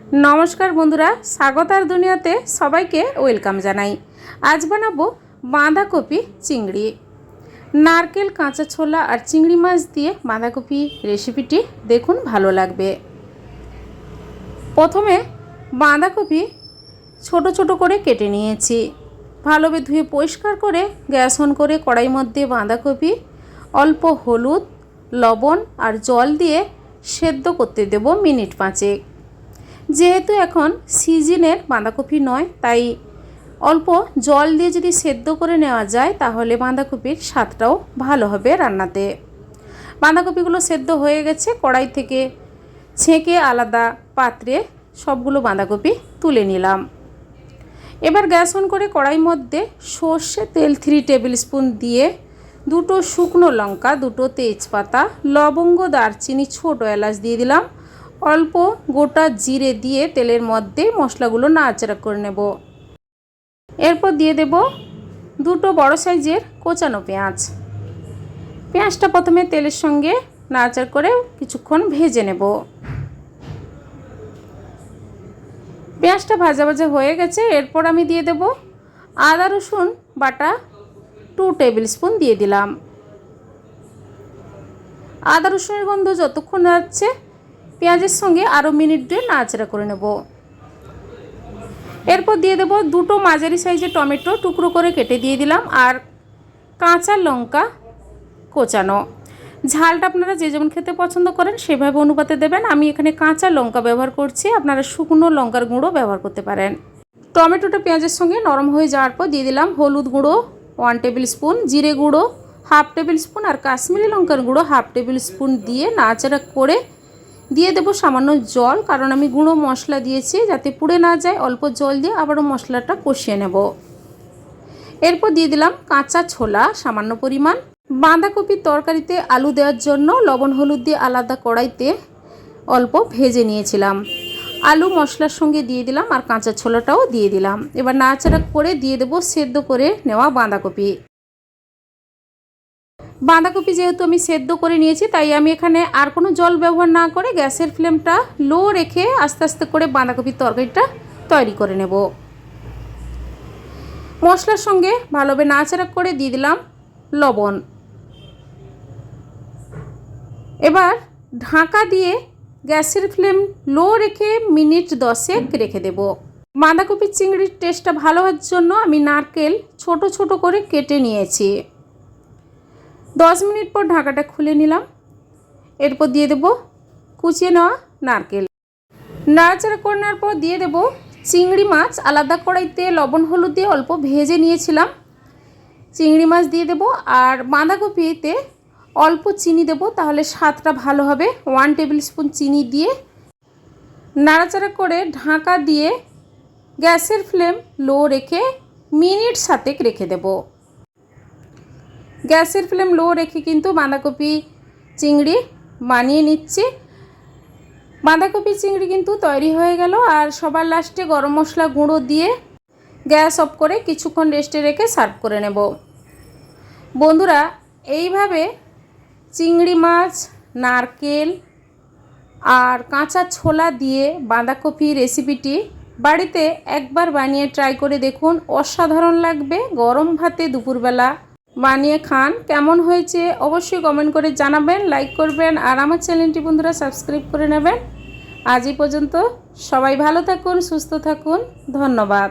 नमस्कार बंधुरा स्वागतार दुनियाते सबाइके वेलकाम जानाई। आज बानाबो बाँधाकपि चिंगड़ी। नारकेल काँचा छोला और चिंगड़ी माछ दिए बाँधाकपि रेसिपिटी देखुन भालो लागबे। प्रथमे बाँधाकपि छोटो छोटो करे केटे निয়েছি। भालोभाবে धुए परिष्कार करे गैस अन करे कड़ाई मध्य बाँधाकपि अल्प हलुद लवण और जल दिए सेদ্ধ करते देब मिनिट 5। जेहेतु एखन सीजनेर बाँधाकपि नय ताई अल्प जल दिए यदि सेদ্ধ करे नेওয়া যায় ताहले बाँधाकपिर स्वादटाও भालो होबे रान्नाते। बाँधाकपिगुलो सेদ্ধ हये गेछे। कड़ाई थेके छेके आलादा पात्रे सबगुलो बाँधाकपि तुले निलाम। एबार गैस अन करे कड़ाई मध्य सर्षे तेल 3 टेबिल स्पून दिए दुटो शुकनो लंका दुटो तेजपाता लवंग दारचिनी छोटो एलाच दिए दिलाम। अल्प गोटा जिरे दिए तेलेर मध्य मशलागुलो नाड़ाचाड़ा करे नेब। एरपर दिए देब दुटो बड़ साइजेर कोचानो पेঁয়াজ। पेঁয়াজটা प्रथमे तेलेर संगे नाड़ाचाड़ा करे किछुक्षण भेजे नेब। पेঁয়াজটা भाजा भाजा हये गेছে। एरपर आमी दिए देब आदा रसुन बाटा 2 टेबिल स्पून दिए दिलाम। आदा रसुनेर गन्ध যতক্ষণ যাচ্ছে পেঁয়াজের সঙ্গে আরও মিনিট 2 নাড়াচাড়া করে নেব। এরপর দিয়ে দেব দুটো মাঝারি সাইজের টমেটো টুকরো করে কেটে দিয়ে দিলাম আর কাঁচা লঙ্কা কোচানো। ঝালটা আপনারা যে যেমন খেতে পছন্দ করেন সেভাবে অনুপাতে দেবেন। আমি এখানে কাঁচা লঙ্কা ব্যবহার করছি, আপনারা শুকনো লঙ্কার গুঁড়ো ব্যবহার করতে পারেন। টমেটোটা পেঁয়াজের সঙ্গে নরম হয়ে যাওয়ার পর দিয়ে দিলাম হলুদ গুঁড়ো 1 টেবিল স্পুন, জিরে গুঁড়ো 1/2 টেবিল স্পুন আর কাশ্মীরি লঙ্কার গুঁড়ো 1/2 টেবিল স্পুন দিয়ে নাড়াচাড়া করে দিয়ে দেব সামান্য জল, কারণ আমি গুঁড়ো মশলা দিয়েছি যাতে পুড়ে না যায়। অল্প জল দিয়ে আবারও মশলাটা কষিয়ে নেব। এরপর দিয়ে দিলাম কাঁচা ছোলা সামান্য পরিমাণ। বাঁধাকপির তরকারিতে আলু দেওয়ার জন্য লবণ হলুদ দিয়ে আলাদা কড়াইতে অল্প ভেজে নিয়েছিলাম। আলু মশলার সঙ্গে দিয়ে দিলাম আর কাঁচা ছোলাটাও দিয়ে দিলাম। এবার নাড়াচাড়া করে দিয়ে দেব সেদ্ধ করে নেওয়া বাঁধাকপি। বাঁধাকপি যেহেতু আমি সেদ্ধ করে নিয়েছি তাই আমি এখানে আর কোনো জল ব্যবহার না করে গ্যাসের ফ্লেমটা লো রেখে আস্তে আস্তে করে বাঁধাকপির তরকারিটা তৈরি করে নেব। মশলার সঙ্গে ভালোভাবে নাড়াচাড়া করে দিয়ে দিলাম লবণ। এবার ঢাকা দিয়ে গ্যাসের ফ্লেম লো রেখে মিনিট 10 রেখে দেব। বাঁধাকপির চিংড়ির টেস্টটা ভালো হওয়ার জন্য আমি নারকেল ছোট ছোট করে কেটে নিয়েছি। 10 মিনিট পর ঢাকাটা খুলে নিলাম। এরপর দিয়ে দেব কুচিয়ে নেওয়া নারকেল। নাড়াচাড়া করে নেওয়ার পর দিয়ে দেব চিংড়ি মাছ। আলাদা কড়াইতে লবণ হলুদ দিয়ে অল্প ভেজে নিয়েছিলাম। চিংড়ি মাছ দিয়ে দেব আর বাঁধাকপিতে অল্প চিনি দেব, তাহলে স্বাদটা ভালো হবে। 1 টেবিল স্পুন চিনি দিয়ে নাড়াচাড়া করে ঢাকা দিয়ে গ্যাসের ফ্লেম লো রেখে মিনিট 7 রেখে দেব। গ্যাসের ফ্লেম লো রেখে কিন্তু বাঁধাকপি চিংড়ি বানিয়ে নিচ্ছি। বাঁধাকপি চিংড়ি কিন্তু তৈরি হয়ে গেল। আর সবার লাস্টে গরম মশলা গুঁড়ো দিয়ে গ্যাস অফ করে কিছুক্ষণ রেস্টে রেখে সার্ভ করে নেব। বন্ধুরা এইভাবে চিংড়ি মাছ নারকেল আর কাঁচা ছোলা দিয়ে বাঁধাকপি রেসিপিটি বাড়িতে একবার বানিয়ে ট্রাই করে দেখুন, অসাধারণ লাগবে। গরম ভাতে দুপুরবেলা বানিয়ে খান। কেমন হয়েছে অবশ্যই কমেন্ট করে জানাবেন, লাইক করবেন আর আমার চ্যানেলটি বন্ধুরা সাবস্ক্রাইব করে নেবেন। আজ এই পর্যন্ত, সবাই ভালো থাকুন, সুস্থ থাকুন, ধন্যবাদ।